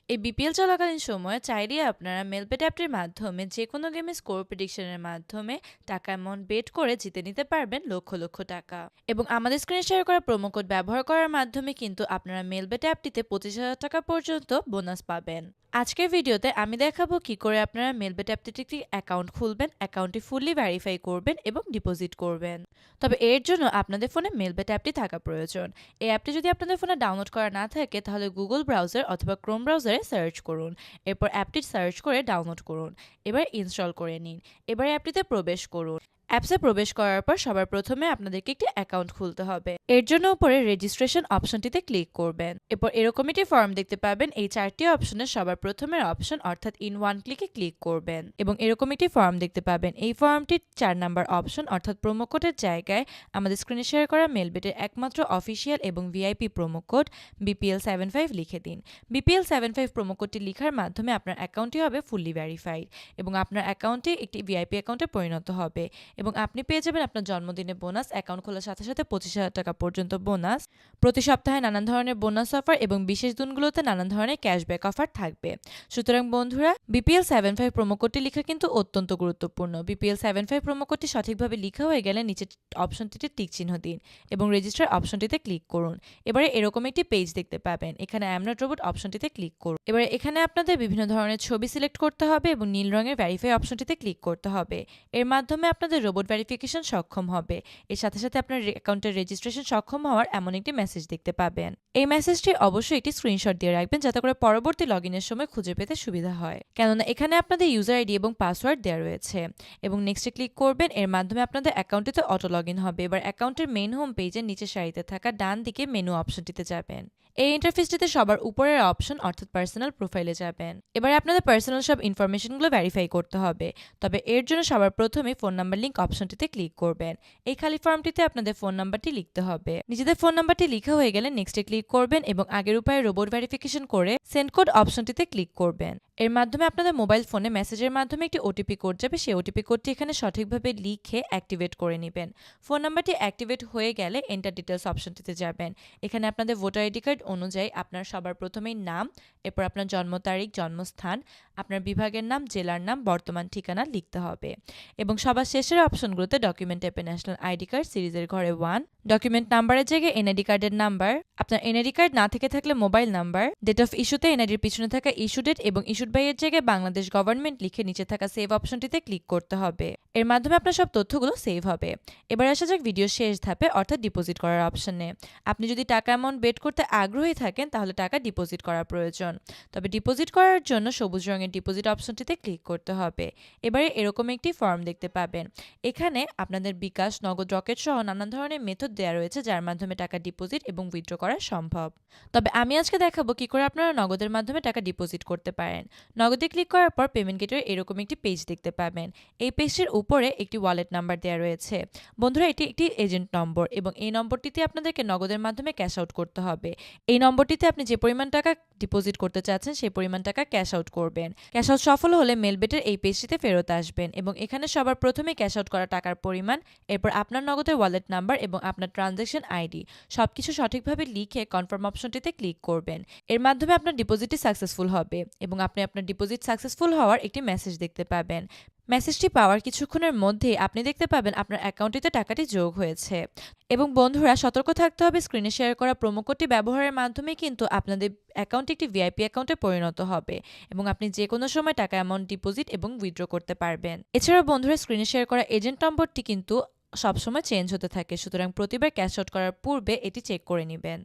এই বিপিএল চলাকালীন সময়ে চাইলেই আপনারা মেলবেট অ্যাপটির মাধ্যমে যে কোনো গেমে স্কোর প্রেডিকশনের মাধ্যমে টাকা অ্যামাউন্ট বেট করে জিতে নিতে পারবেন লক্ষ লক্ষ টাকা। এবং আমাদের স্ক্রিনে শেয়ার করা প্রোমো কোড ব্যবহার করার মাধ্যমে কিন্তু আপনারা মেলবেট অ্যাপটিতে 25,000 টাকা পর্যন্ত বোনাস পাবেন। আজকের ভিডিওতে আমি দেখাবো কি করে আপনারা মেলবেট অ্যাপটিতে একটি অ্যাকাউন্ট খুলবেন, অ্যাকাউন্টটি ফুললি ভেরিফাই করবেন এবং ডিপোজিট করবেন। তবে এর জন্য আপনাদের ফোনে মেলবেট অ্যাপটি থাকা প্রয়োজন। এই অ্যাপটি যদি আপনাদের ফোনে ডাউনলোড করা না থাকে তাহলে গুগল ব্রাউজার অথবা ক্রোম ব্রাউজারে সার্চ করুন, এরপর অ্যাপটি সার্চ করে ডাউনলোড করুন, এবার ইনস্টল করে নিন। এবার অ্যাপটিতে প্রবেশ করুন। অ্যাপসে প্রবেশ করার পর সবার প্রথমে আপনাদেরকে একটি অ্যাকাউন্ট খুলতে হবে। এর জন্য উপরে রেজিস্ট্রেশন অপশনটিতে ক্লিক করবেন। এরপর এরকম একটি ফর্ম দেখতে পাবেন। এই 4টি অপশনের সবার প্রথমের অপশন অর্থাৎ ইন ওয়ান ক্লিকে ক্লিক করবেন এবং এরকম একটি ফর্ম দেখতে পাবেন। এই ফর্মটির 4 নাম্বার অপশন অর্থাৎ প্রোমো কোডের জায়গায় আমাদের স্ক্রিনে শেয়ার করা মেলবেটের একমাত্র অফিসিয়াল এবং ভিআইপি প্রোমো কোড BPL75 লিখে দিন। BPL75 প্রোমো কোডটি লিখার মাধ্যমে আপনার অ্যাকাউন্টটি হবে ফুললি ভেরিফাইড এবং আপনার অ্যাকাউন্টটি একটি ভিআইপি অ্যাকাউন্টে পরিণত হবে এবং আপনি পেয়ে যাবেন আপনার জন্মদিনে বোনাস, অ্যাকাউন্ট খোলার সাথে সাথে 25,000 টাকা পর্যন্ত বোনাস। প্রতি সপ্তাহে নানান ধরনের বোনাস অফার এবং বিশেষ দিনগুলোতে নানান ধরনের ক্যাশব্যাক অফার থাকবে। সুতরাং বন্ধুরা, BPL75 প্রোমো কোডটি লেখা কিন্তু অত্যন্ত গুরুত্বপূর্ণ। BPL75 প্রোমো কোডটি সঠিকভাবে লেখা হয়ে গেলে নিচের অপশনটিতে টিক চিহ্ন দিন এবং রেজিস্টার অপশনটিতে ক্লিক করুন। এবারে এরকম একটি পেজ দেখতে পাবেন। এখানে আই এম নট রোবট অপশনটিতে ক্লিক করুন। এবারে এখানে আপনাদের বিভিন্ন ধরনের ছবি সিলেক্ট করতে হবে এবং নীল রঙের ভেরিফাই অপশনটিতে ক্লিক করতে হবে। এর মাধ্যমে আপনাদের রোবট ভেরিফিকেশন সক্ষম হবে। এর সাথে সাথে আপনার অ্যাকাউন্টের রেজিস্ট্রেশন সক্ষম হওয়ার এমন একটি মেসেজ দেখতে পাবেন। এই মেসেজটি অবশ্যই একটি স্ক্রিনশট দিয়ে রাখবেন যাতে করে পরবর্তী লগইনের সময় খুঁজে পেতে সুবিধা হয়, কেননা এখানে আপনাদের ইউজার আইডি এবং পাসওয়ার্ড দেওয়া রয়েছে। এবং নেক্সটে ক্লিক করবেন। এর মাধ্যমে আপনাদের অ্যাকাউন্টটিতে অটো লগ ইন হবে। এবার অ্যাকাউন্টের মেইন হোম পেজের নিচের সারিতে থাকা ডান দিকে মেনু অপশনটিতে যাবেন। এই ইন্টারফেসটিতে সবার উপরের অপশন অর্থাৎ পার্সোনাল প্রোফাইলে যাবেন। এবারে আপনাদের পার্সোনাল সব ইনফরমেশনগুলো ভেরিফাই করতে হবে। তবে এর জন্য সবার প্রথমে ফোন নাম্বার লিংক অপশনটিতে ক্লিক করবেন। এই খালি ফর্মটিতে আপনাদের ফোন নাম্বারটি লিখতে হবে। নিজেদের ফোন নাম্বারটি লেখা হয়ে গেলে নেক্সটে ক্লিক করবেন এবং আগের উপায়ে রোবট ভেরিফিকেশন করে সেন্ড কোড অপশনটিতে ক্লিক করবেন। এর মাধ্যমে আপনাদের মোবাইল ফোনে মেসেজের মাধ্যমে একটি ওটিপি কোড যাবে। সেই ওটিপি কোডটি এখানে সঠিকভাবে লিখে অ্যাক্টিভেট করে নেবেন। ফোন নাম্বারটি অ্যাক্টিভেট হয়ে গেলে এন্টার ডিটেলস অপশনটিতে যাবেন। এখানে আপনাদের ভোটার আইডি কার্ড অনুযায়ী আপনার সবার প্রথমেই নাম, এরপর আপনার জন্ম তারিখ, জন্মস্থান, আপনার বিভাগের নাম, জেলার নাম, বর্তমান ঠিকানা লিখতে হবে। এবং সবার শেষের অপশনগুলোতে ডকুমেন্ট টাইপে ন্যাশনাল আইডি কার্ড, সিরিজের ঘরে 1, ডকুমেন্ট নাম্বারের জায়গায় এনআইডি কার্ডের নাম্বার, আপনার এনআইডি কার্ড না থেকে থাকলে মোবাইল নাম্বার, ডেট অফ ইস্যুতে এনআইডির পিছনে থাকা ইস্যু ডেট এবং ইস্যুড বাই এর জায়গায় বাংলাদেশ গভর্নমেন্ট লিখে নিচে থাকা সেভ অপশনটিতে ক্লিক করতে হবে। এর মাধ্যমে আপনার সব তথ্যগুলো সেভ হবে। এবার আসা যাক ভিডিও শেষ ধাপে অর্থাৎ ডিপোজিট করার অপশনে। আপনি যদি টাকা অ্যামাউন্ট বেট করতে আগ্রহী থাকেন তাহলে টাকা ডিপোজিট করা প্রয়োজন। তবে ডিপোজিট করার জন্য সবুজ রঙের ডিপোজিট অপশনটিতে ক্লিক করতে হবে। এবারে এরকম একটি ফর্ম দেখতে পাবেন। এখানে আপনাদের বিকাশ, নগদ, রকেট সহ নানান ধরনের মেথড দেওয়া রয়েছে যার মাধ্যমে টাকা ডিপোজিট এবং উইথড্র করা সম্ভব। তবে আমি আজকে দেখাবো কি করে আপনারা নগদের মাধ্যমে টাকা ডিপোজিট করতে পারেন। নগদে ক্লিক করার পর পেমেন্ট গেটওয়ে এরকম একটি পেজ দেখতে পাবেন। এই পেজটির উপরে একটি ওয়ালেট নাম্বার দেওয়া রয়েছে। বন্ধুরা, এটি একটি এজেন্ট নম্বর এবং এই নম্বরটিতে আপনাদেরকে নগদের মাধ্যমে ক্যাশ আউট করতে হবে। এই নম্বরটিতে আপনি যে পরিমাণ টাকা ডিপোজিট করতে চাচ্ছেন সেই পরিমাণ টাকা ক্যাশ আউট করবেন। ক্যাশ আউট সফল হলে মেলবেটের এই পেজটিতে ফেরত আসবেন এবং এখানে সবার প্রথমে ক্যাশ আউট করা টাকার পরিমাণ, এরপর আপনার নগদের ওয়ালেট নাম্বার এবং আপনার ট্রানজ্যাকশন আইডি সবকিছু সঠিকভাবে লিখে কনফার্ম অপশনটিতে ক্লিক করবেন। এর মাধ্যমে আপনার ডিপোজিটটি সাকসেসফুল হবে এবং আপনি আপনার ডিপোজিট সাকসেসফুল হওয়ার একটি মেসেজ দেখতে পাবেন। মেসেজটি পাওয়ার কিছুক্ষণের মধ্যেই আপনি দেখতে পাবেন আপনার অ্যাকাউন্টটিতে টাকাটি যোগ হয়েছে। এবং বন্ধুরা, সতর্ক থাকতে হবে, স্ক্রিনে শেয়ার করা প্রোমো কোডটি ব্যবহারের মাধ্যমে কিন্তু আপনাদের অ্যাকাউন্ট একটি ভিআইপি অ্যাকাউন্টে পরিণত হবে এবং আপনি যে কোনো সময় টাকা অ্যামাউন্ট ডিপোজিট এবং উইথড্র করতে পারবেন। এছাড়াও বন্ধুরা, স্ক্রিনে শেয়ার করা এজেন্ট নম্বরটি কিন্তু সবসময় চেঞ্জ হতে থাকে, সুতরাং প্রতিবার ক্যাশ আউট করার পূর্বে এটি চেক করে নেবেন।